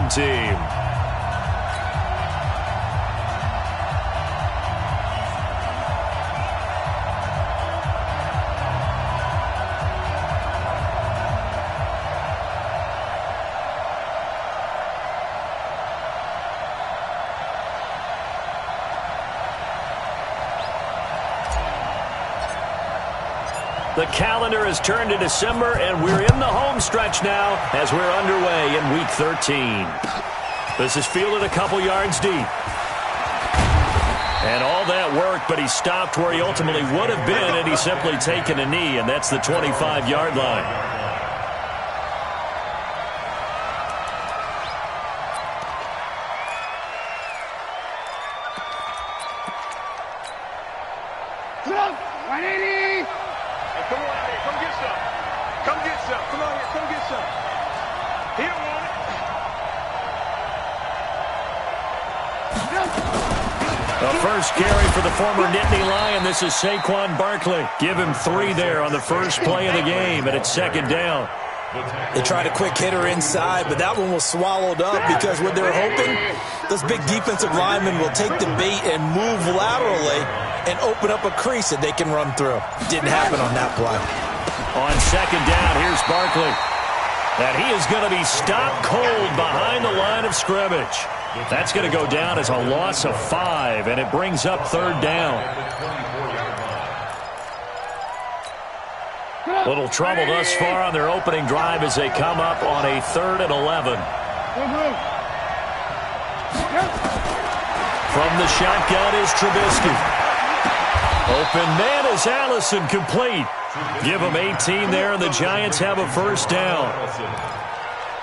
home team. The calendar has turned to December, and we're in the home stretch now as we're underway in Week 13. This is fielded a couple yards deep. And all that work, but he stopped where he ultimately would have been had he simply taken a knee, and that's the 25-yard line. The first carry for the former Nittany Lion. This is Saquon Barkley. Give him 3 there on the first play of the game, and it's second down. They tried a quick hitter inside, but that one was swallowed up because what they're hoping, those big defensive linemen will take the bait and move laterally and open up a crease that they can run through. Didn't happen on that play. On second down, here's Barkley. And he is going to be stopped cold behind the line of scrimmage. That's going to go down as a loss of 5, and it brings up third down. Little trouble thus far on their opening drive as they come up on a 3rd and 11. From the shotgun is Trubisky. Open man is Allison, complete. Give him 18 there, and the Giants have a first down.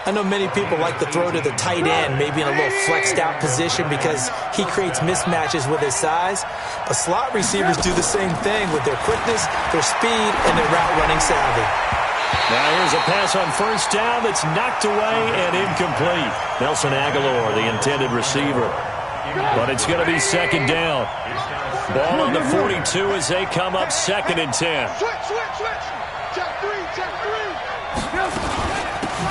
I know many people like to throw to the tight end, maybe in a little flexed out position because he creates mismatches with his size. But slot receivers do the same thing with their quickness, their speed, and their route running savvy. Now here's a pass on first down that's knocked away and incomplete. Nelson Aguilar, the intended receiver. But it's going to be second down. Ball on the 42 as they come up 2nd and 10. Check three.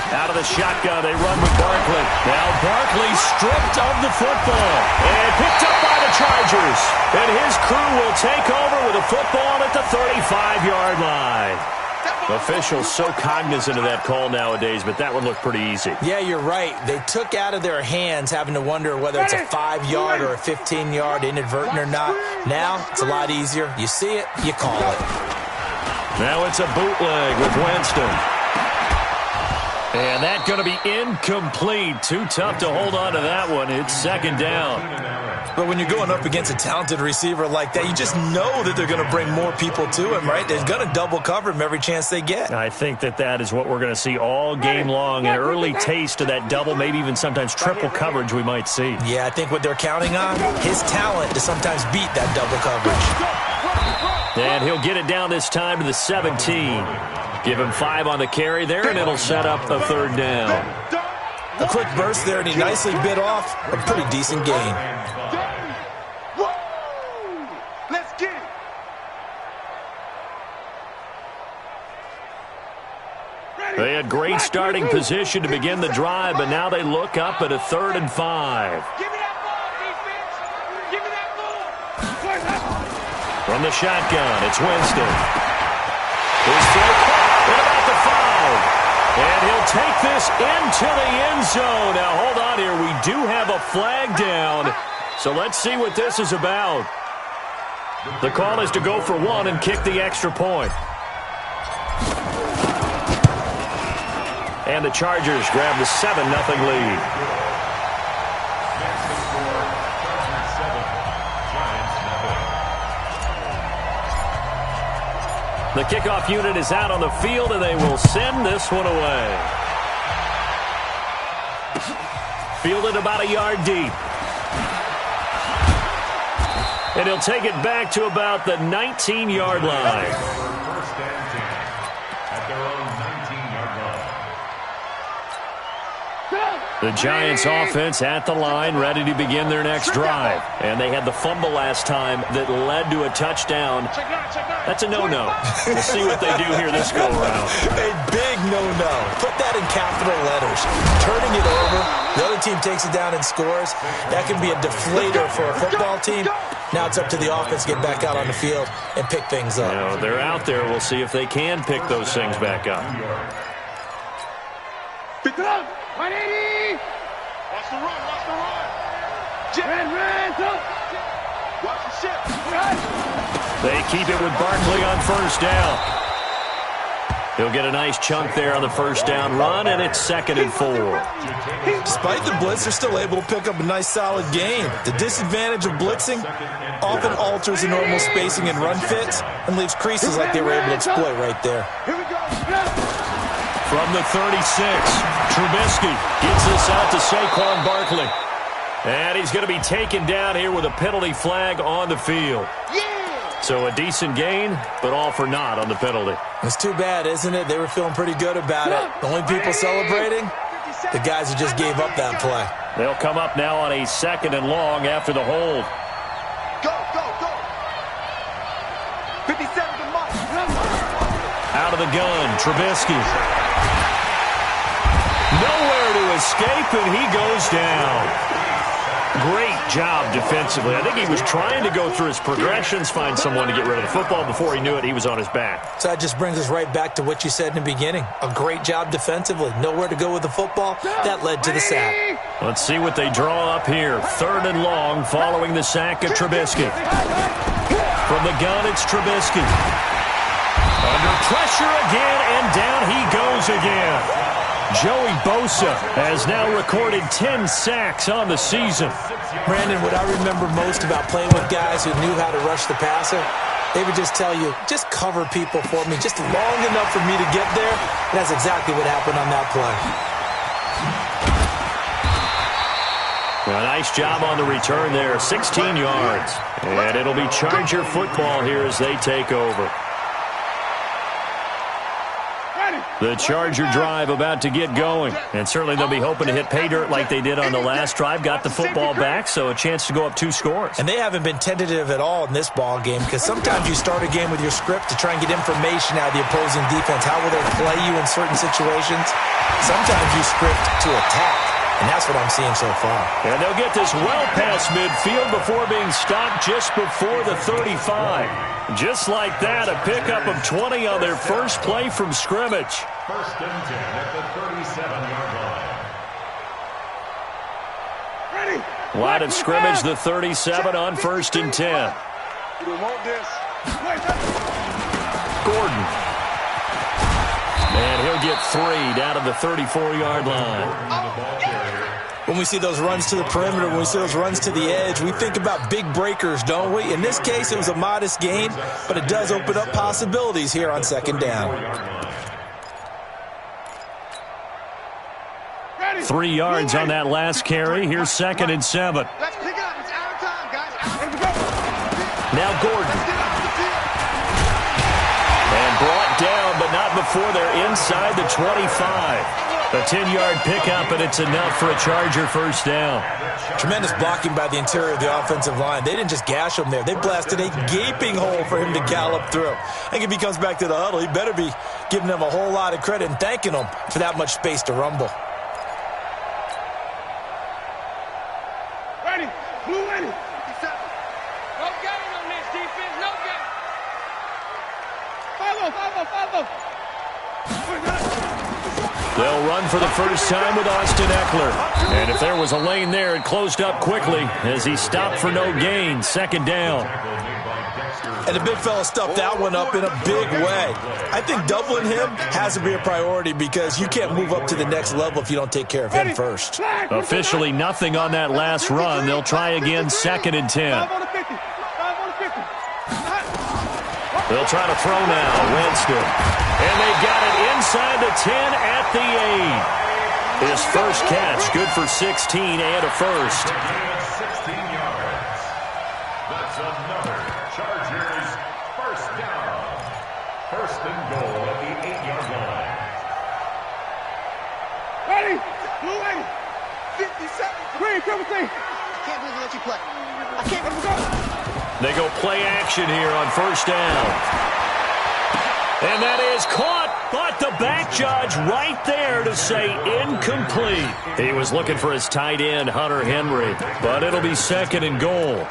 Out of the shotgun, they run with Barkley. Now Barkley stripped of the football and picked up by the Chargers. And his crew will take over with a football at the 35-yard line. Officials so cognizant of that call nowadays, but that one looked pretty easy. Yeah, you're right. They took out of their hands having to wonder whether it's a 5-yard or a 15-yard inadvertent or not. Now, it's a lot easier. You see it, you call it. Now it's a bootleg with Winston. And that's going to be incomplete. Too tough to hold on to that one. It's second down. But when you're going up against a talented receiver like that, you just know that they're going to bring more people to him, right? They're going to double cover him every chance they get. I think that is what we're going to see all game long. An early taste of that double, maybe even sometimes triple coverage we might see. Yeah, I think what they're counting on, his talent to sometimes beat that double coverage. And he'll get it down this time to the 17. Give him 5 on the carry there, and it'll set up a third down. A quick burst there, and he nicely bit off a pretty decent gain. Let's get it. They had great starting position to begin the drive, but now they look up at a 3rd and 5. Give me that ball, defense. Give me that ball. From the shotgun, it's Winston. His throw caught at about the 5. And he'll take this into the end zone. Now, hold on here. We do have a flag down. So let's see what this is about. The call is to go for 1 and kick the extra point. And the Chargers grab the 7-0 lead. The kickoff unit is out on the field, and they will send this one away. Fielded about a yard deep. And he'll take it back to about the 19-yard line. First and 10 at their own 19-yard The Giants offense at the line, ready to begin their next drive. And they had the fumble last time that led to a touchdown. That's a no-no. We'll see what they do here this go-around. A big no-no. Put that in capital letters. Turning it over, the other team takes it down and scores. That can be a deflator for a football team. Now it's up to the offense to get back out on the field and pick things up. You know, they're out there. We'll see if they can pick those things back up. Pick it up. 180. Watch the run. Watch the run. Red, up. Watch the shit. They keep it with Barkley on first down. He'll get a nice chunk there on the first down run, and it's 2nd and 4. Despite the blitz, they're still able to pick up a nice, solid gain. The disadvantage of blitzing often alters the normal spacing and run fits and leaves creases like they were able to exploit right there. Here we go. From the 36, Trubisky gets this out to Saquon Barkley. And he's going to be taken down here with a penalty flag on the field. So a decent gain, but all for naught on the penalty. It's too bad, isn't it? They were feeling pretty good about it. The only people celebrating, the guys who just gave up that play. They'll come up now on a 2nd and long after the hold. Go. 57 to Mike. Out of the gun, Trubisky. Nowhere to escape, and he goes down. Great job defensively. I think he was trying to go through his progressions, find someone to get rid of the football. Before he knew it, he was on his back. So that just brings us right back to what you said in the beginning. A great job defensively. Nowhere to go with the football. That led to the sack. Let's see what they draw up here. 3rd and long following the sack of Trubisky. From the gun, it's Trubisky. Under pressure again, and down he goes again. Joey Bosa has now recorded 10 sacks on the season. Brandon, what I remember most about playing with guys who knew how to rush the passer, they would just tell you, just cover people for me, just long enough for me to get there. And that's exactly what happened on that play. A nice job on the return there, 16 yards. And it'll be Charger football here as they take over. The Charger drive about to get going. And certainly they'll be hoping to hit pay dirt like they did on the last drive. Got the football back, so a chance to go up 2 scores. And they haven't been tentative at all in this ball game, because sometimes you start a game with your script to try and get information out of the opposing defense. How will they play you in certain situations? Sometimes you script to attack. And that's what I'm seeing so far. And they'll get this well past midfield before being stopped just before the 35. Just like that, a pickup of 20 on their first play from scrimmage. 1st and 10 at the 37-yard line. Ready. Line of scrimmage, the 37 on 1st and 10. We want this. Gordon. And he'll get 3 down to the 34-yard line. When we see those runs to the perimeter, when we see those runs to the edge, we think about big breakers, don't we? In this case, it was a modest gain, but it does open up possibilities here on 2nd down. 3 yards on that last carry. Here's 2nd and 7. Let's pick it up. It's out of time, guys. Now Gordon. And brought down, but not before they're inside the 25. A 10-yard pickup, and it's enough for a Charger first down. Tremendous blocking by the interior of the offensive line. They didn't just gash him there. They blasted a gaping hole for him to gallop through. I think if he comes back to the huddle, he better be giving them a whole lot of credit and thanking them for that much space to rumble. Ready. Blue ready. No game on this defense. No game. Follow. They'll run for the first time with Austin Eckler. And if there was a lane there, it closed up quickly as he stopped for no gain. 2nd down. And the big fella stuffed that one up in a big way. I think doubling him has to be a priority, because you can't move up to the next level if you don't take care of him first. Officially nothing on that last run. They'll try again, 2nd and 10. 5 on the 50. 5 on the 50. They'll try to throw now. Winston. And they've got it inside the 10 at the 8. His first catch, good for 16 and a first. 16 yards. That's another Chargers first down. 1st and goal at the 8-yard line. Ready. Blue ready. Green, come with me. I can't believe we let you play. I can't believe we go. They go play action here on first down. And that is caught, but the back judge right there to say incomplete. He was looking for his tight end, Hunter Henry, but it'll be second and goal.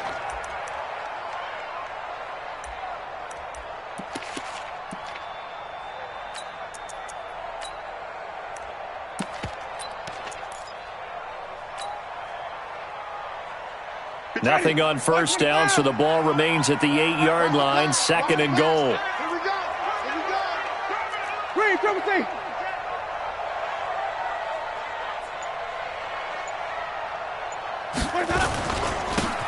Nothing on first down, so the ball remains at the 8-yard line, second and goal. Here we go. Here we go. Green, come with me.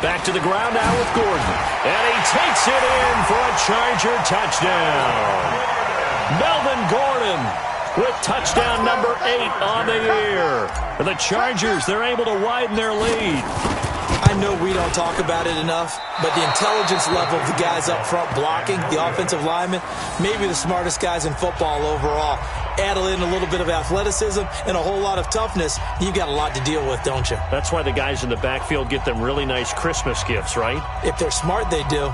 Back to the ground now with Gordon. And he takes it in for a Charger touchdown. Melvin Gordon with touchdown number 8 on the year. For the Chargers, they're able to widen their lead. I know we don't talk about it enough, but the intelligence level of the guys up front blocking, the offensive linemen, maybe the smartest guys in football overall. Add in a little bit of athleticism and a whole lot of toughness, you've got a lot to deal with, don't you? That's why the guys in the backfield get them really nice Christmas gifts, right? If they're smart, they do.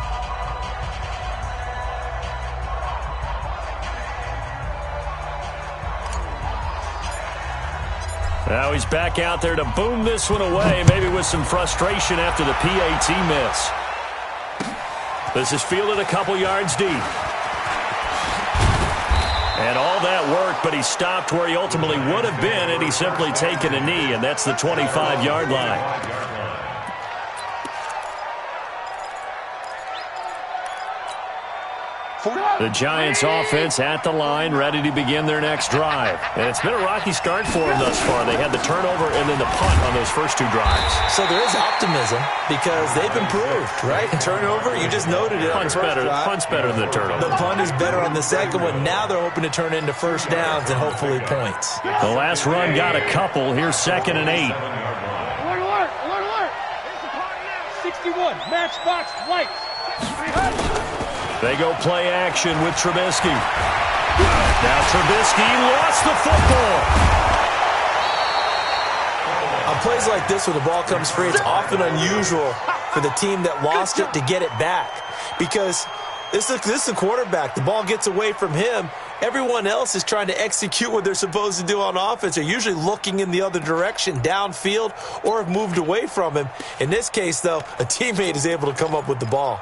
Now he's back out there to boom this one away, maybe with some frustration after the PAT miss. This is fielded a couple yards deep. And all that work, but he stopped where he ultimately would have been had he simply taken a knee, and that's the 25-yard line. The Giants offense at the line, ready to begin their next drive. And it's been a rocky start for them thus far. They had the turnover and then the punt on those first 2 drives. So there is optimism because they've improved, right? And turnover, you just noted it. Punt's better than the turnover. The punt is better on the second one. Now they're hoping to turn into first downs and hopefully points. The last run got a couple. Here's second and 8. Alert, alert, alert, alert. It's the party now. 61, matchbox lights. They go play action with Trubisky. Now Trubisky lost the football. On plays like this where the ball comes free, it's often unusual for the team that lost it to get it back. Because this is the quarterback. The ball gets away from him. Everyone else is trying to execute what they're supposed to do on offense. They're usually looking in the other direction, downfield, or have moved away from him. In this case, though, a teammate is able to come up with the ball.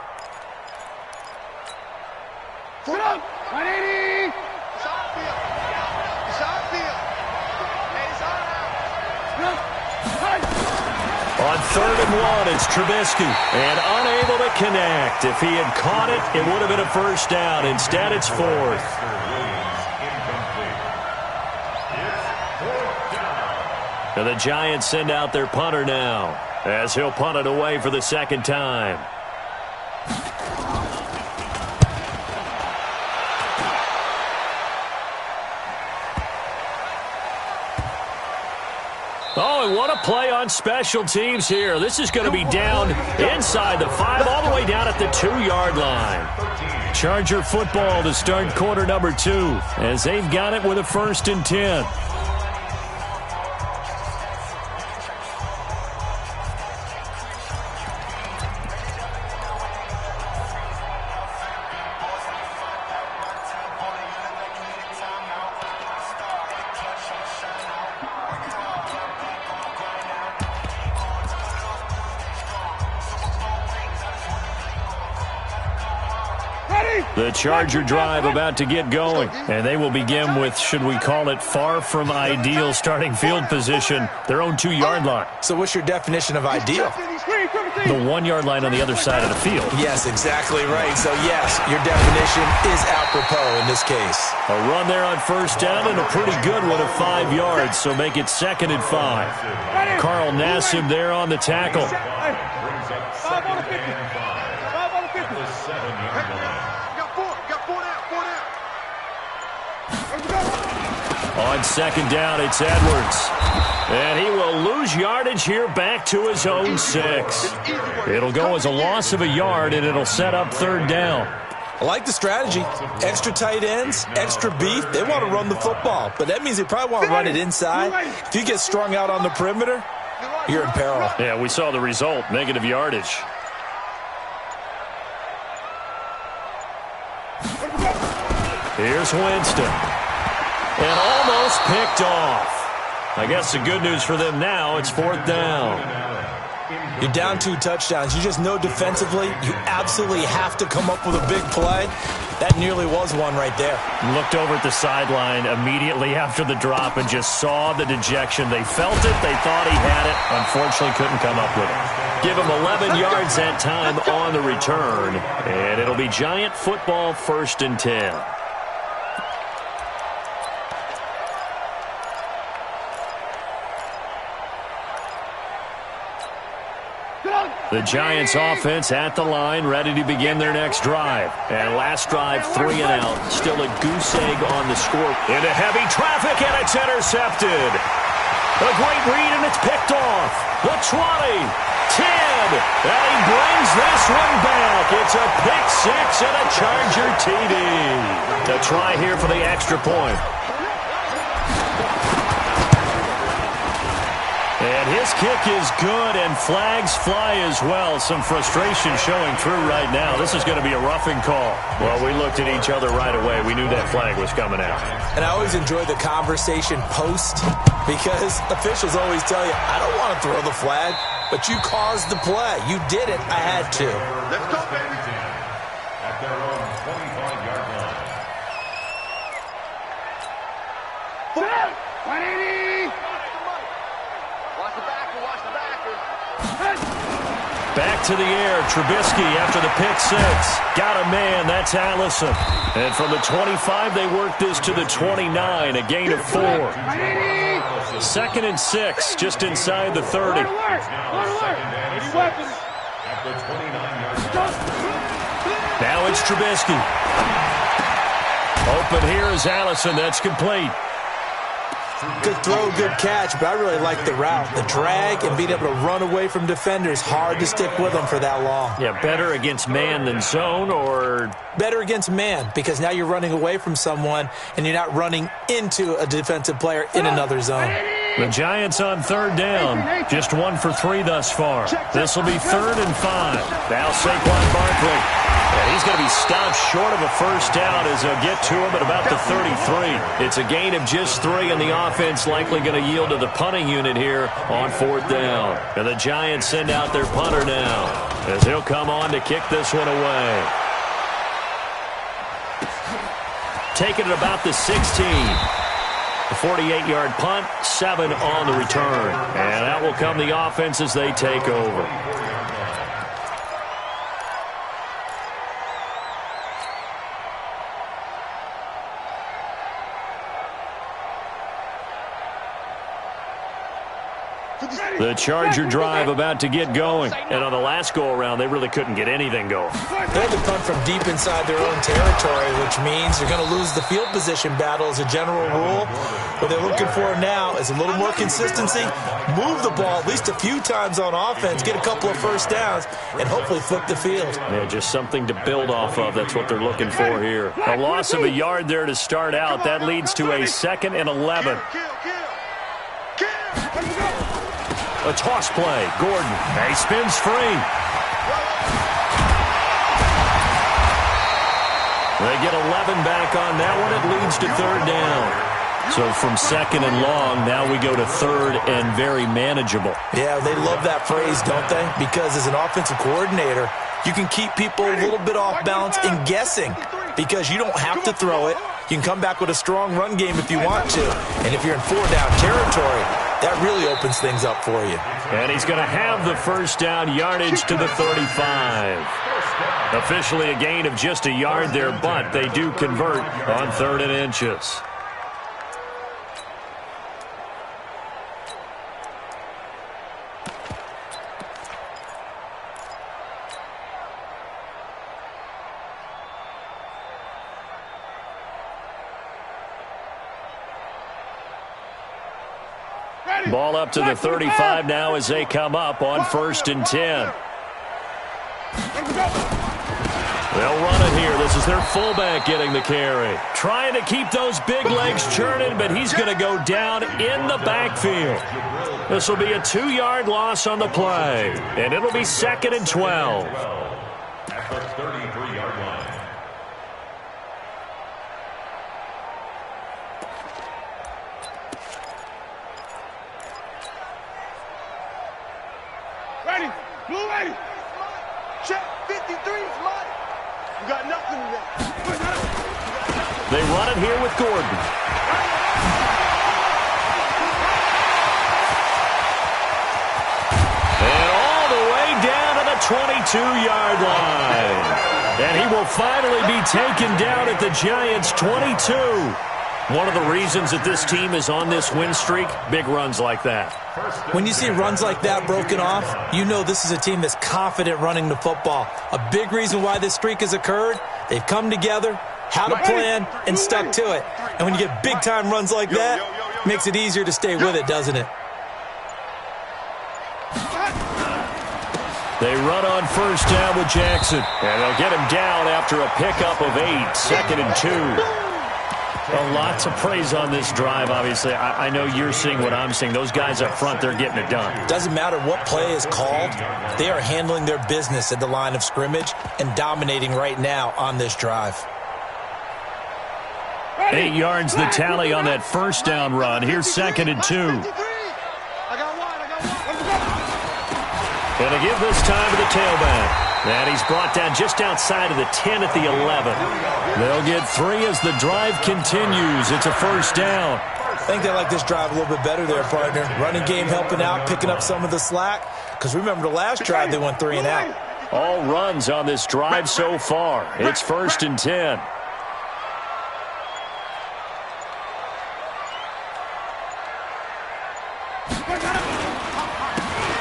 Sit up! 180! It's our field. It's our field. Hey, it's our house. On third and 1, it's Trubisky. And unable to connect. If he had caught it, it would have been a first down. Instead, it's 4th. And the Giants send out their punter now, as he'll punt it away for the second time. Oh, and what a play on special teams here. This is going to be down inside the 5, all the way down at the 2-yard line. Charger football to start quarter number 2, as they've got it with a 1st and 10. The Charger drive about to get going, and they will begin with, should we call it, far from ideal starting field position, their own 2-yard line. So what's your definition of ideal? The 1-yard line on the other side of the field. Yes, exactly right. So, yes, your definition is apropos in this case. A run there on first down and a pretty good one of 5 yards, so make it 2nd and 5. Carl Nassib there on the tackle. 5 on the 50. 5 on the 50. On second down, it's Edwards. And he will lose yardage here back to his own 6. It'll go as a loss of a yard, and it'll set up 3rd down. I like the strategy. Extra tight ends, extra beef. They want to run the football, but that means they probably want to run it inside. If you get strung out on the perimeter, you're in peril. Yeah, we saw the result, negative yardage. Here's Winston. And almost picked off. I guess the good news for them now, it's 4th down. You're down 2 touchdowns. You just know defensively you absolutely have to come up with a big play. That nearly was one right there. Looked over at the sideline immediately after the drop and just saw the dejection. They felt it. They thought he had it. Unfortunately, couldn't come up with it. Give him 11 yards that time on the return. And it'll be Giant football, 1st and 10. The Giants offense at the line, ready to begin their next drive. And last drive, 3 and out. Still a goose egg on the score. Into heavy traffic, and it's intercepted. A great read, and it's picked off. The 20, 10, and he brings this one back. It's a pick 6 and a Charger TD. A try here for the extra point. And his kick is good, and flags fly as well. Some frustration showing through right now. This is going to be a roughing call. Well, we looked at each other right away. We knew that flag was coming out. And I always enjoy the conversation post because officials always tell you, I don't want to throw the flag, but you caused the play. You did it. I had to. Let's go, baby. At their own 25-yard line. 180. Watch the backer, watch the backer. Back to the air, Trubisky after the pick 6. Got a man, that's Allison. And from the 25, they work this to the 29, a gain of 4. 2nd and 6, just inside the 30. Now 2nd and 6 at the 29-yard line. Now it's Trubisky. Open here is Allison, that's complete. Good throw, good catch, but I really like the route. The drag and being able to run away from defenders, hard to stick with them for that long. Yeah, better against man than zone, or better against man because now you're running away from someone and you're not running into a defensive player in another zone. The Giants on 3rd down. Just 1 for 3 thus far. This will be 3rd and 5. Now Saquon Barkley. And he's going to be stopped short of a 1st down as they'll get to him at about the 33. It's a gain of just 3, and the offense likely going to yield to the punting unit here on 4th down. And the Giants send out their punter now as he'll come on to kick this one away. Taking it about the 16. A 48-yard punt, 7 on the return. And that will come the offense as they take over. The Charger drive about to get going. And on the last go-around, they really couldn't get anything going. They had to punt from deep inside their own territory, which means they're going to lose the field position battle as a general rule. What they're looking for now is a little more consistency, move the ball at least a few times on offense, get a couple of 1st downs, and hopefully flip the field. Yeah, just something to build off of. That's what they're looking for here. A loss of a yard there to start out. That leads to a 2nd and 11. A toss play. Gordon. He spins free. They get 11 back on that one. It leads to 3rd down. So from 2nd and long, now we go to 3rd and very manageable. Yeah, they love that phrase, don't they? Because as an offensive coordinator, you can keep people a little bit off balance and guessing because you don't have to throw it. You can come back with a strong run game if you want to. And if you're in 4-down territory, that really opens things up for you. And he's going to have the 1st down yardage to the 35. Officially a gain of just a yard there, but they do convert on 3rd and inches. Ball up to the 35 now as they come up on 1st and 10. They'll run it here. This is their fullback getting the carry. Trying to keep those big legs churning, but he's going to go down in the backfield. This will be a 2-yard loss on the play, and it'll be 2nd and 12. At the 33-yard line. Ready. Blue ready. Check 53 is mine. You got nothing today. They run it here with Gordon. And all the way down to the 22-yard line. And he will finally be taken down at the Giants' 22. One of the reasons that this team is on this win streak, big runs like that. When you see runs like that broken off, you know this is a team that's confident running the football. A big reason why this streak has occurred, they've come together, had a plan, and stuck to it. And when you get big-time runs like that, it makes it easier to stay with it, doesn't it? They run on first down with Jackson. And they'll get him down after a pickup of 8, 2nd and 2. Well, lots of praise on this drive, obviously. I know you're seeing what I'm seeing. Those guys up front, they're getting it done. Doesn't matter what play is called. They are handling their business at the line of scrimmage and dominating right now on this drive. 8 yards the tally on that first down run. Here's 2nd and 2. And to give this time to the tailback. And he's brought down just outside of the 10 at the 11. They'll get 3 as the drive continues. It's a first down. I think they like this drive a little bit better there, partner. Running game helping out, picking up some of the slack. Because remember the last drive, they went 3 and out. All runs on this drive so far. It's 1st and 10.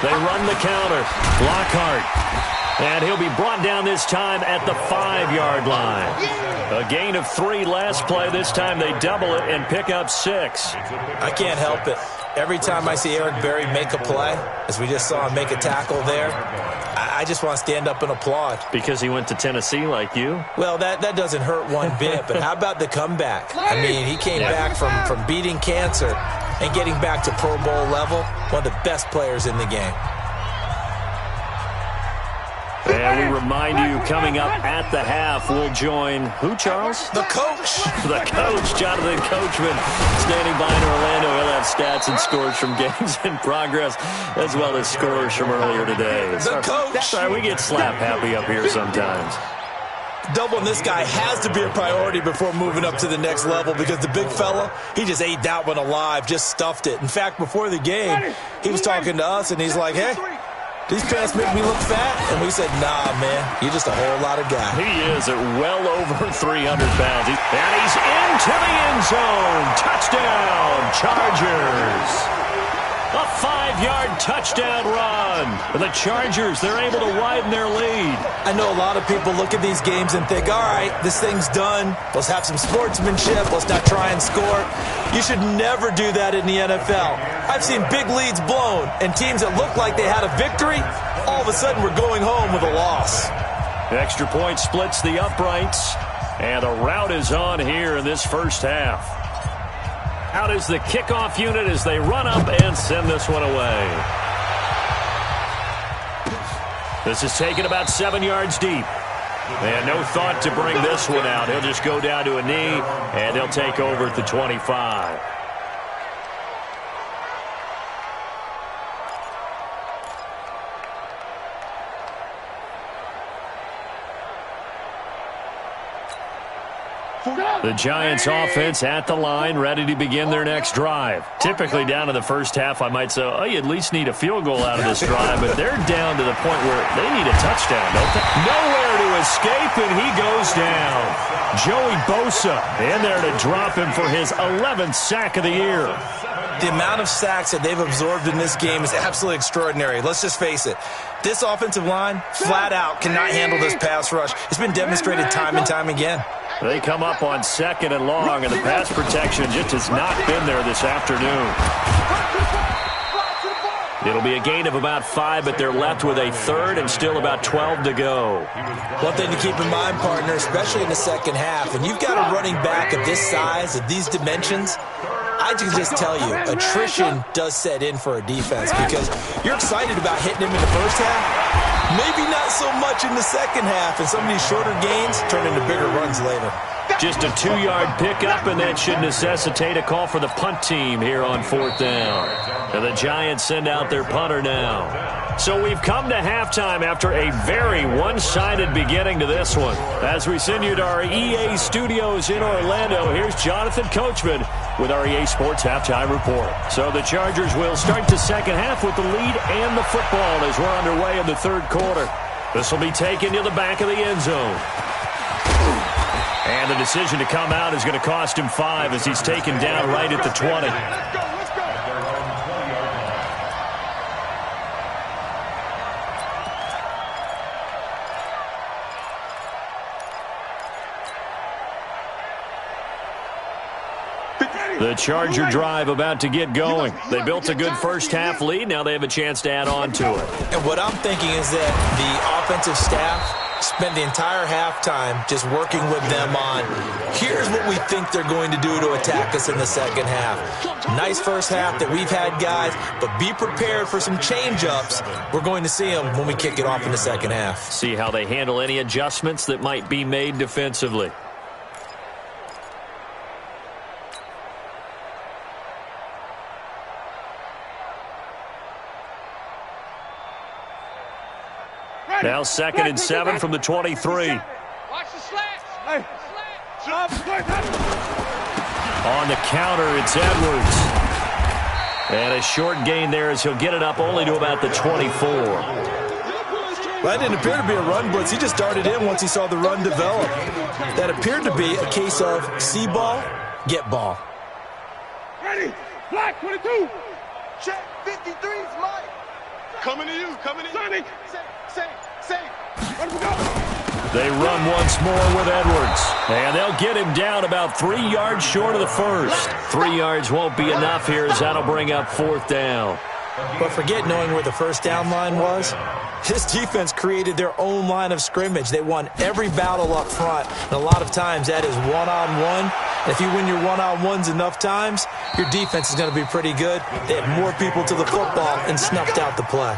They run the counter. Lockhart. And he'll be brought down this time at the 5-yard line. A gain of 3 last play. This time they double it and pick up 6. I can't help it. Every time I see Eric Berry make a play, as we just saw him make a tackle there, I just want to stand up and applaud. Because he went to Tennessee like you? Well, that doesn't hurt one bit, but how about the comeback? I mean, he came back from beating cancer and getting back to Pro Bowl level, one of the best players in the game. And we remind you, coming up at the half, we'll join who, Charles? The coach. The coach, Jonathan Coachman, standing by in Orlando. He'll have stats and scores from games in progress, as well as scores from earlier today. The coach. Sorry, we get slap happy up here sometimes. Doubling this guy has to be a priority before moving up to the next level because the big fella, he just ate that one alive, just stuffed it. In fact, before the game, he was talking to us, and he's like, hey, these pants make me look fat. And we said, nah, man, you're just a whole lot of guy. He is at well over 300 pounds. And he's into the end zone. Touchdown, Chargers. A 5-yard touchdown run. And the Chargers, they're able to widen their lead. I know a lot of people look at these games and think, all right, this thing's done. Let's have some sportsmanship. Let's not try and score. You should never do that in the NFL. I've seen big leads blown, and teams that looked like they had a victory, all of a sudden we're going home with a loss. The extra point splits the uprights, and the rout is on here in this first half. Out is the kickoff unit as they run up and send this one away. This is taken about 7 yards deep. And no thought to bring this one out. He'll just go down to a knee, and they'll take over at the 25. The Giants offense at the line, ready to begin their next drive. Typically down in the first half, I might say, oh, you at least need a field goal out of this drive, but they're down to the point where they need a touchdown, don't they? Nowhere to escape, and he goes down. Joey Bosa in there to drop him for his 11th sack of the year. The amount of sacks that they've absorbed in this game is absolutely extraordinary. Let's just face it. This offensive line, flat out, cannot handle this pass rush. It's been demonstrated time and time again. They come up on 2nd and long, and the pass protection just has not been there this afternoon. It'll be a gain of about 5, but they're left with a third and still about 12 to go. One thing to keep in mind, partner, especially in the second half, and you've got a running back of this size, of these dimensions, I can just tell you, attrition does set in for a defense because you're excited about hitting him in the first half, maybe not so much in the second half, and some of these shorter gains turn into bigger runs later. Just a 2-yard pickup, and that should necessitate a call for the punt team here on 4th down. And the Giants send out their punter now. So we've come to halftime after a very one-sided beginning to this one. As we send you to our EA studios in Orlando, here's Jonathan Coachman with our EA Sports Halftime Report. So the Chargers will start the second half with the lead and the football as we're underway in the third quarter. This will be taken to the back of the end zone. And the decision to come out is going to cost him 5 as he's taken down right at the 20. The Charger drive about to get going. They built a good first half lead. Now they have a chance to add on to it. And what I'm thinking is that the offensive staff spend the entire halftime just working with them on, here's what we think they're going to do to attack us in the second half. Nice first half that we've had, guys, but be prepared for some change-ups. We're going to see them when we kick it off in the second half. See how they handle any adjustments that might be made defensively. Now 2nd and 7 from the 23. Watch the slats. Hey. On the counter, it's Edwards. And a short gain there as he'll get it up only to about the 24. Well, that didn't appear to be a run blitz. He just started in once he saw the run develop. That appeared to be a case of see ball, get ball. Ready. Black 22. Check 53's Mike. Coming to you. Coming to you. Sonic. Say. Where do we go? They run once more with Edwards. And they'll get him down about 3 yards short of the first. 3 yards won't be enough here as that'll bring up 4th down. But forget knowing where the first down line was. This defense created their own line of scrimmage. They won every battle up front. And a lot of times that is one-on-one. And if you win your one-on-ones enough times, your defense is going to be pretty good. They had more people to the football and snuffed out the play.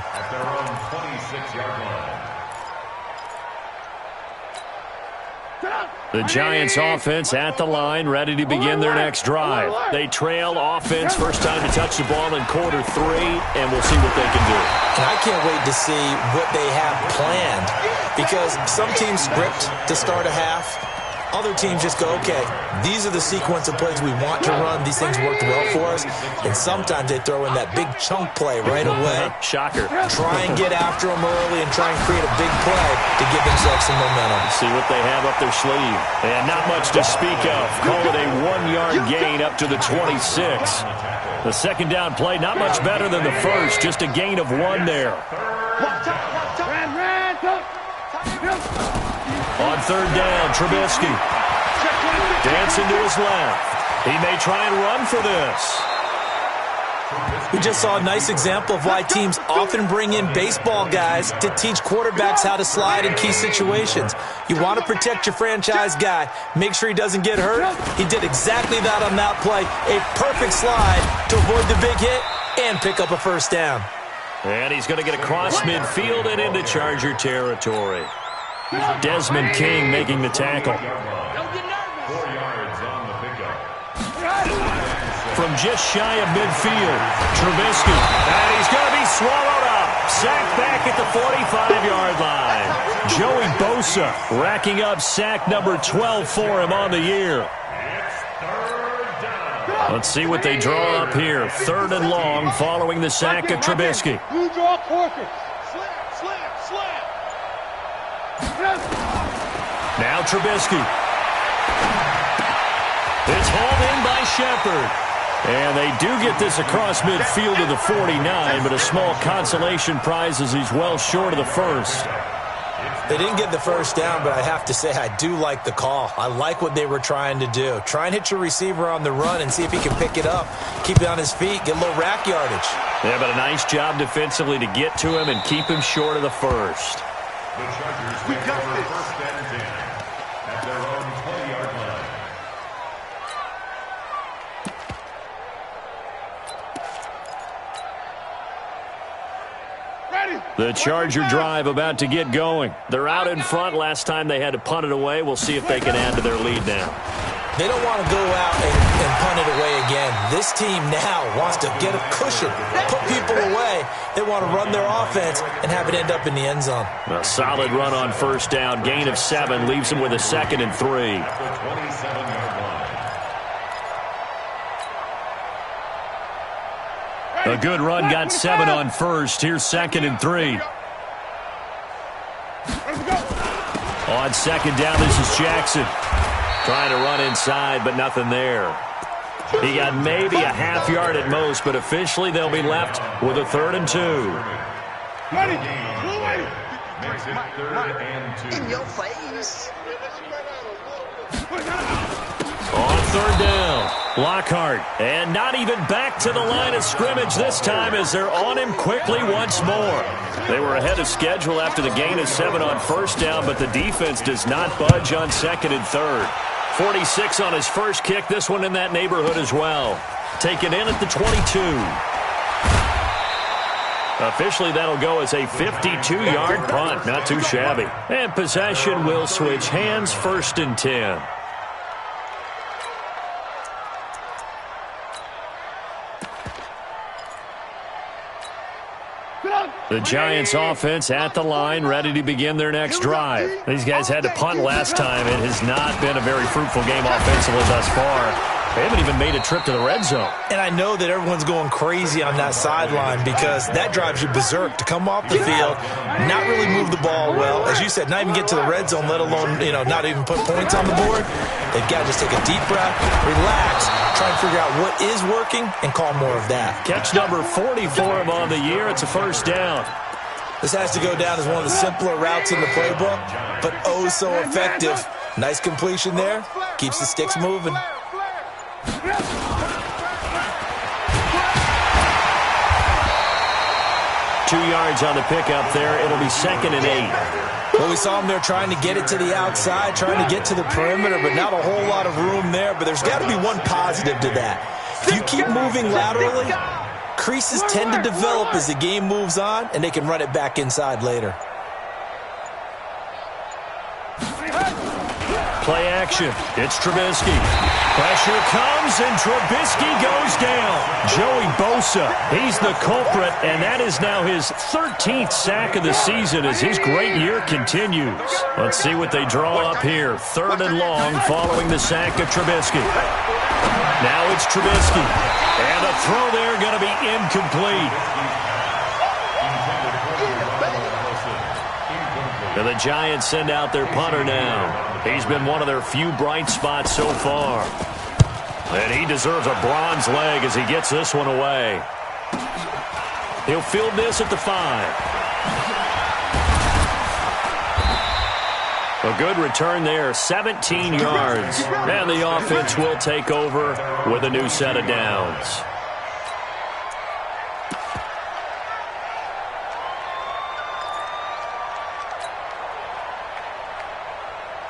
The Giants offense at the line, ready to begin their next drive. They trail offense, first time to touch the ball in quarter 3, and we'll see what they can do. And I can't wait to see what they have planned, because some teams script to start a half. Other teams just go, okay, these are the sequence of plays we want to run. These things worked well for us. And sometimes they throw in that big chunk play right away. Shocker. Try and get after them early and try and create a big play to give themselves some momentum. See what they have up their sleeve. And not much to speak of. Call it a 1-yard gain up to the 26. The second down play, not much better than the first. Just a gain of 1 there. On 3rd down, Trubisky. Dancing to his left. He may try and run for this. We just saw a nice example of why teams often bring in baseball guys to teach quarterbacks how to slide in key situations. You want to protect your franchise guy. Make sure he doesn't get hurt. He did exactly that on that play. A perfect slide to avoid the big hit and pick up a first down. And he's going to get across midfield and into Charger territory. Desmond King making the tackle. 4 yards on the pickup. From just shy of midfield, Trubisky. And he's going to be swallowed up. Sacked back at the 45-yard line. Joey Bosa racking up sack number 12 for him on the year. Let's see what they draw up here. 3rd and long following the sack of Trubisky. You draw quarter. Slap. Now Trubisky. It's hauled in by Shepard. And they do get this across midfield to the 49, but a small consolation prize as he's well short of the first. They didn't get the first down, but I have to say I do like the call. I like what they were trying to do. Try and hit your receiver on the run and see if he can pick it up. Keep it on his feet, get a little rack yardage. Yeah, but a nice job defensively to get to him and keep him short of the first. The Chargers take over first and 10 at their own 20-yard line. The Charger drive about to get going. They're out in front. Last time they had to punt it away. We'll see if they can add to their lead now. They don't want to go out and punt it away again. This team now wants to get a cushion, put people away. They want to run their offense and have it end up in the end zone. A solid run on first down. Gain of 7 leaves them with a 2nd and 3. At the 27-yard line. A good run got 7 on first. Here's 2nd and 3. On 2nd down, this is Jackson. Trying to run inside, but nothing there. He got maybe a half yard at most, but officially they'll be left with a 3rd and 2. Makes it 3rd and 2. In your face. On 3rd down, Lockhart. And not even back to the line of scrimmage this time as they're on him quickly once more. They were ahead of schedule after the gain of 7 on first down, but the defense does not budge on 2nd and 3rd. 46 on his first kick, this one in that neighborhood as well. Taken in at the 22. Officially, that'll go as a 52-yard punt. Not too shabby. And possession will switch hands, 1st and 10. The Giants offense at the line, ready to begin their next drive. These guys had to punt last time. It has not been a very fruitful game offensively thus far. They haven't even made a trip to the red zone. And I know that everyone's going crazy on that sideline because that drives you berserk to come off the field, not really move the ball well. As you said, not even get to the red zone, let alone, not even put points on the board. They've got to just take a deep breath, relax, try and figure out what is working, and call more of that. Catch number 40 for him on the year. It's a 1st down. This has to go down as one of the simpler routes in the playbook, but oh so effective. Nice completion there. Keeps the sticks moving. 2 yards on the pickup there. It'll be 2nd and 8. Well, we saw him there trying to get it to the outside, trying to get to the perimeter, but not a whole lot of room there. But there's got to be one positive to that. If you keep moving laterally, creases tend to develop as the game moves on, and they can run it back inside later. Play action. It's Trubisky. Pressure comes, and Trubisky goes down. Joey Bosa, he's the culprit, and that is now his 13th sack of the season as his great year continues. Let's see what they draw up here. 3rd and long following the sack of Trubisky. Now it's Trubisky. And a throw there going to be incomplete. And the Giants send out their punter now. He's been one of their few bright spots so far. And he deserves a bronze leg as he gets this one away. He'll field this at the 5. A good return there, 17 yards. And the offense will take over with a new set of downs.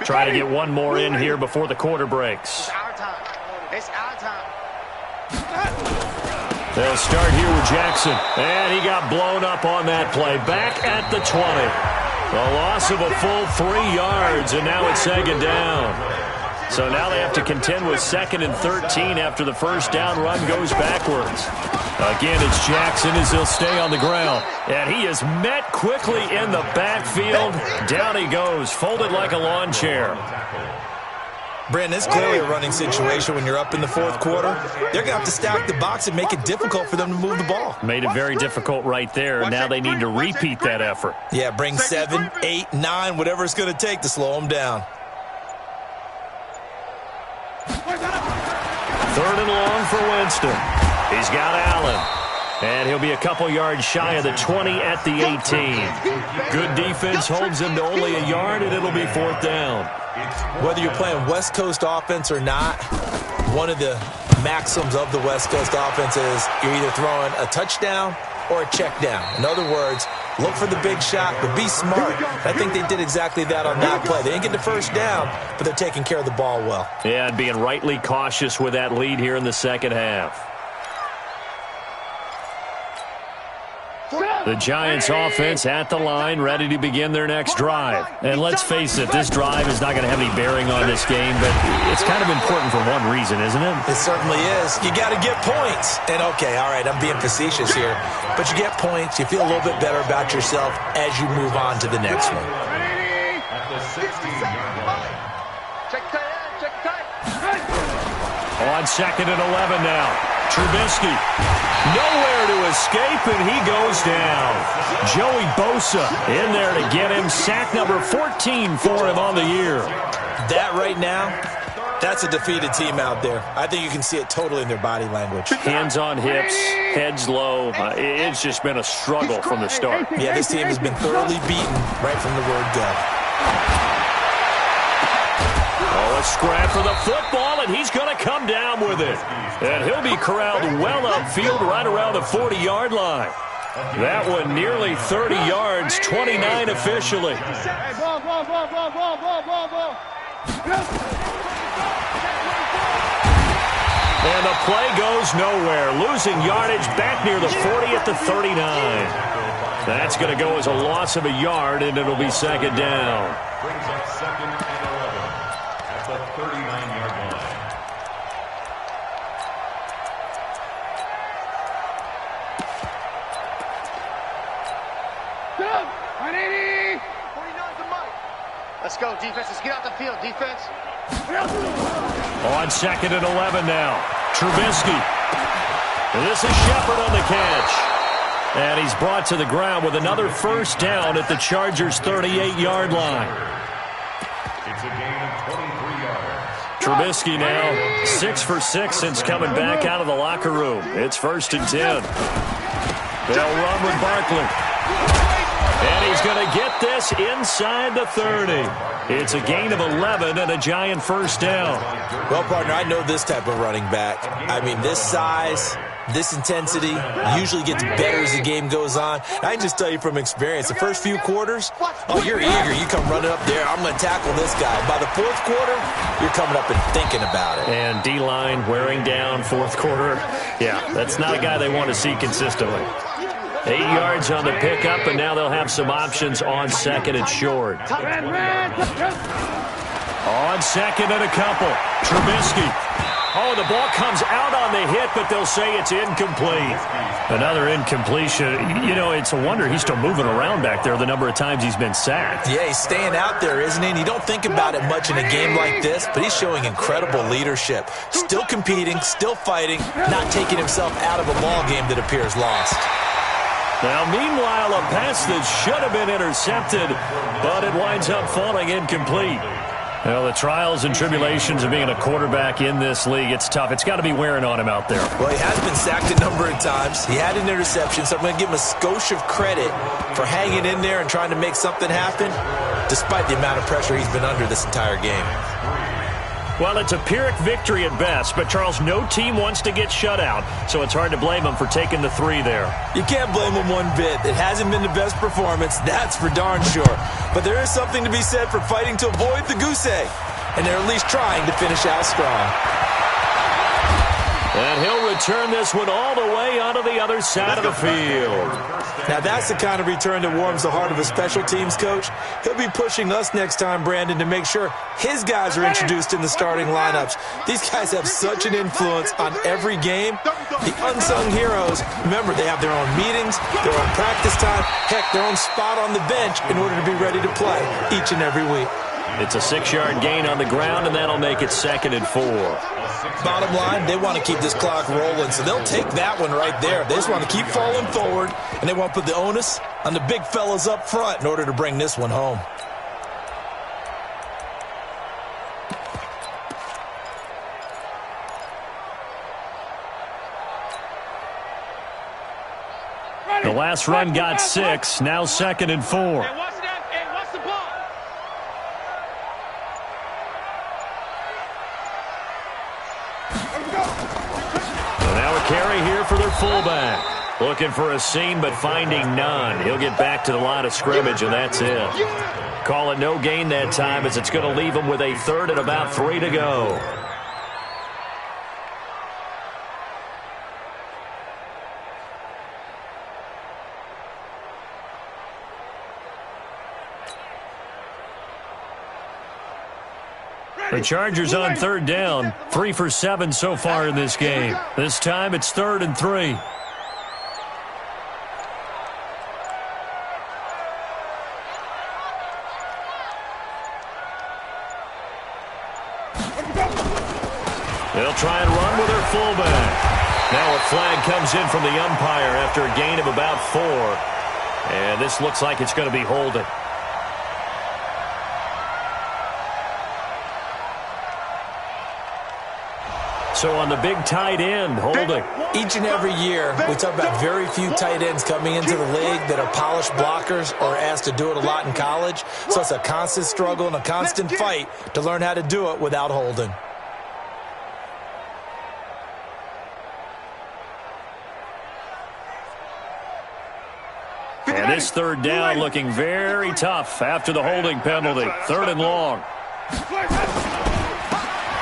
Try to get one more in here before the quarter breaks. It's our time. It's our time. They'll start here with Jackson. And he got blown up on that play. Back at the 20. A loss of a full 3 yards, and now it's 2nd down. So now they have to contend with 2nd and 13 after the first down run goes backwards. Again, it's Jackson as he'll stay on the ground. And he is met quickly in the backfield. Down he goes, folded like a lawn chair. Brandon, it's clearly a running situation when you're up in the 4th quarter. They're going to have to stack the box and make it difficult for them to move the ball. Made it very difficult right there. Now they need to repeat that effort. Yeah, bring 7, 8, 9, whatever it's going to take to slow them down. 3rd and long for Winston. He's got Allen. And he'll be a couple yards shy of the 20 at the 18. Good defense holds him to only a yard, and it'll be 4th down. Whether you're playing West Coast offense or not, one of the maxims of the West Coast offense is you're either throwing a touchdown or a check down. In other words, look for the big shot, but be smart. I think they did exactly that on that play. They didn't get the first down, but they're taking care of the ball well. Yeah, and being rightly cautious with that lead here in the second half. The Giants offense at the line, ready to begin their next drive. And let's face it, this drive is not going to have any bearing on this game, but it's kind of important for one reason, isn't it? It certainly is. You got to get points. And okay, all right, I'm being facetious here, but you get points, you feel a little bit better about yourself as you move on to the next one. At the 16-yard line. Check tight. On 2nd and 11 now. Trubisky. Nowhere to escape, and he goes down. Joey Bosa in there to get him. Sack number 14 for him on the year. That right now, that's a defeated team out there. I think you can see it totally in their body language. Hands on hips, heads low. It's just been a struggle from the start. Yeah, this team has been thoroughly beaten right from the word go. Oh, a scrap for the football, and he's going to come down with it. And he'll be corralled well upfield right around the 40-yard line. That one nearly 30 yards, 29 officially. And the play goes nowhere. Losing yardage back near the 40 at the 39. That's going to go as a loss of a yard, and it'll be second down. Brings up 2nd and 11 at the 39-yard line. Let's go, defense. Let's get out the field, defense. On 2nd and 11 now. Trubisky. And this is Shepard on the catch. And he's brought to the ground with another first down at the Chargers' 38-yard line. It's a gain of 23 yards. Trubisky now 6 for 6 since coming back out of the locker room. It's 1st and 10. They'll run with Barkley. And he's going to get this inside the 30. It's a gain of 11 and a Giant first down. Well, partner, I know this type of running back. I mean, this size, this intensity usually gets better as the game goes on. I can just tell you from experience, the first few quarters, oh, you're eager. You come running up there, I'm going to tackle this guy. By the 4th quarter, you're coming up and thinking about it. And D-line wearing down 4th quarter. Yeah, that's not a guy they want to see consistently. 8 yards on the pickup, and now they'll have some options on 2nd and short. On 2nd and a couple. Trubisky. Oh, the ball comes out on the hit, but they'll say it's incomplete. Another incompletion. You know, it's a wonder he's still moving around back there the number of times he's been sacked. Yeah, he's staying out there, isn't he? And you don't think about it much in a game like this, but he's showing incredible leadership. Still competing, still fighting, not taking himself out of a ball game that appears lost. Now, meanwhile, a pass that should have been intercepted, but it winds up falling incomplete. Well, the trials and tribulations of being a quarterback in this league, it's tough. It's got to be wearing on him out there. Well, he has been sacked a number of times. He had an interception, so I'm going to give him a skosh of credit for hanging in there and trying to make something happen, despite the amount of pressure he's been under this entire game. Well, it's a Pyrrhic victory at best, but, Charles, no team wants to get shut out, so it's hard to blame them for taking the 3 there. You can't blame them one bit. It hasn't been the best performance, that's for darn sure. But there is something to be said for fighting to avoid the goose egg, and they're at least trying to finish out strong. And he'll return this one all the way onto the other side of the field. Now, that's the kind of return that warms the heart of a special teams coach. He'll be pushing us next time, Brandon, to make sure his guys are introduced in the starting lineups. These guys have such an influence on every game. The unsung heroes, remember, they have their own meetings, their own practice time, heck, their own spot on the bench in order to be ready to play each and every week. It's a 6-yard gain on the ground, and that'll make it 2nd and 4. Bottom line, they want to keep this clock rolling, so they'll take that one right there. They just want to keep falling forward, and they want to put the onus on the big fellas up front in order to bring this one home. The last run got 6, now 2nd and 4. fullback. Looking for a seam, but finding none. He'll get back to the line of scrimmage, and that's it. Call it no gain that time, as it's going to leave him with a third and about 3 to go. The Chargers on third down, 3 for 7 so far in this game. This time it's 3rd and 3. They'll try and run with their fullback. Now a flag comes in from the umpire after a gain of about 4. And this looks like it's going to be holding. So on the big tight end, holding. Each and every year, we talk about very few tight ends coming into the league that are polished blockers or asked to do it a lot in college. So it's a constant struggle and a constant fight to learn how to do it without holding. And this third down looking very tough after the holding penalty. 3rd and long.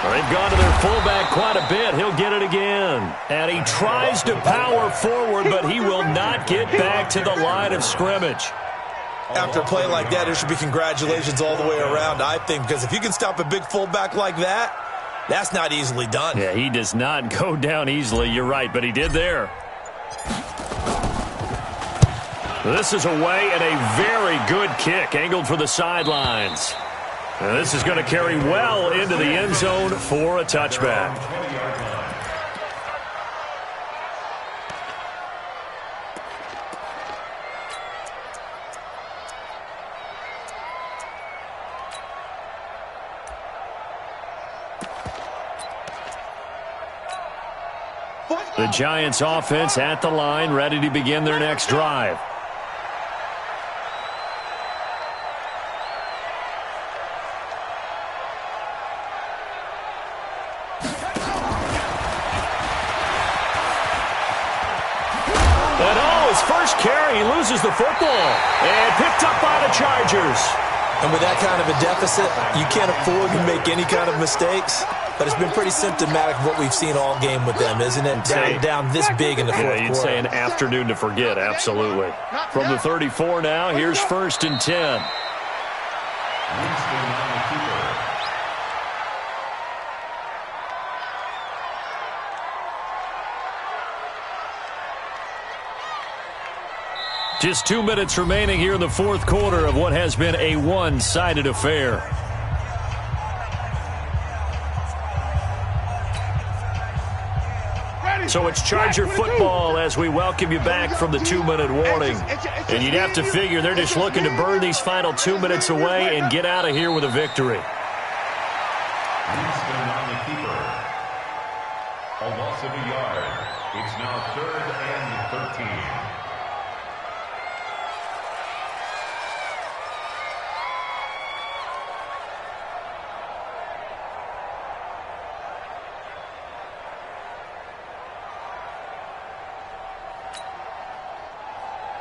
They've gone to their fullback quite a bit. He'll get it again. And he tries to power forward, but he will not get back to the line of scrimmage. After a play like that, there should be congratulations all the way around, I think, because if you can stop a big fullback like that, that's not easily done. Yeah, he does not go down easily. You're right, but he did there. This is away and a very good kick angled for the sidelines. And this is going to carry well into the end zone for a touchback. The Giants offense at the line, ready to begin their next drive. First carry, he loses the football. And picked up by the Chargers. And with that kind of a deficit, you can't afford to make any kind of mistakes. But it's been pretty symptomatic of what we've seen all game with them, isn't it? Down this big in the fourth quarter. You'd say an afternoon to forget, absolutely. From the 34 now, here's 1st and 10. Just 2 minutes remaining here in the fourth quarter of what has been a one-sided affair. So it's Charger football as we welcome you back from the 2-minute warning. And you'd have to figure they're just looking to burn these final 2 minutes away and get out of here with a victory. Winston on the keeper. A loss of a yard. It's now 3rd and 13.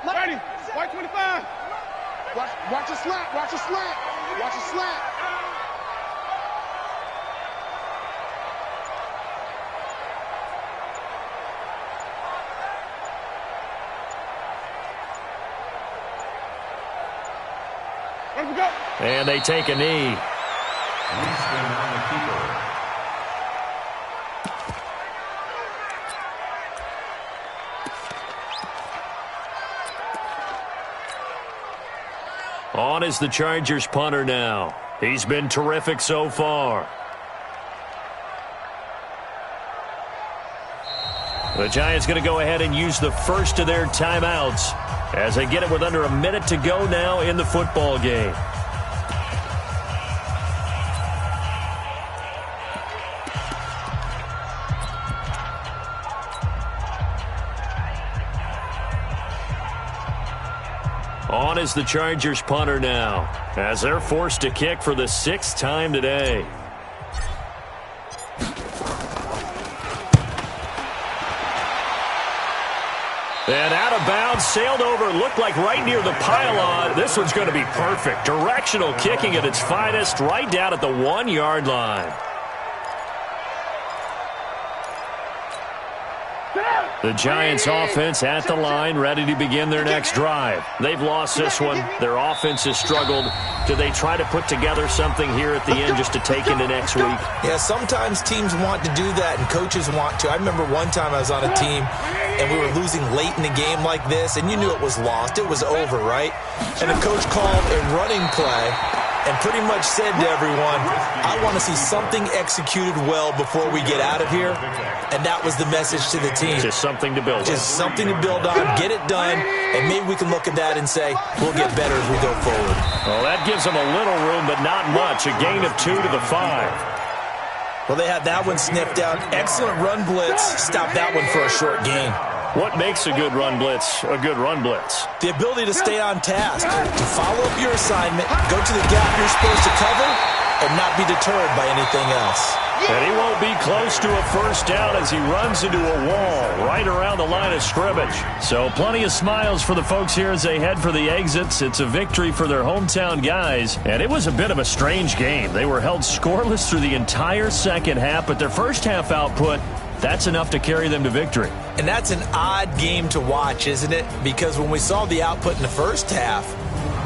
Ready, white 25. Watch a slant, watch a slant, watch a slant. Where we go? And they take a knee. Winston on the keeper. On is the Chargers punter now. He's been terrific so far. The Giants going to go ahead and use the first of their timeouts as they get it with under a minute to go now in the football game. On is the Chargers punter now, as they're forced to kick for the 6th time today. of bounds, sailed over, looked like right near the pylon. This one's going to be perfect. Directional kicking at its finest, right down at the 1-yard line. The Giants offense at the line, ready to begin their next drive. They've lost this one. Their offense has struggled. Do they try to put together something here at the end just to take into next week? Yeah, sometimes teams want to do that and coaches want to. I remember one time I was on a team and we were losing late in the game like this, and you knew it was lost. It was over, right? And the coach called a running play and pretty much said to everyone, I want to see something executed well before we get out of here. And that was the message to the team. Just something to build on. Just something to build on, get it done, and maybe we can look at that and say, we'll get better as we go forward. Well, that gives them a little room, but not much. A gain of 2 to the 5. Well, they had that one sniffed out. Excellent run blitz. Stop that one for a short gain. What makes a good run blitz a good run blitz? The ability to stay on task, to follow up your assignment, go to the gap you're supposed to cover, and not be deterred by anything else. And he won't be close to a first down as he runs into a wall right around the line of scrimmage. So plenty of smiles for the folks here as they head for the exits. It's a victory for their hometown guys. And it was a bit of a strange game. They were held scoreless through the entire second half, but their first half output, that's enough to carry them to victory. And that's an odd game to watch, isn't it? Because when we saw the output in the first half,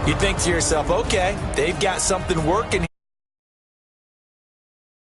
you think to yourself, okay, they've got something working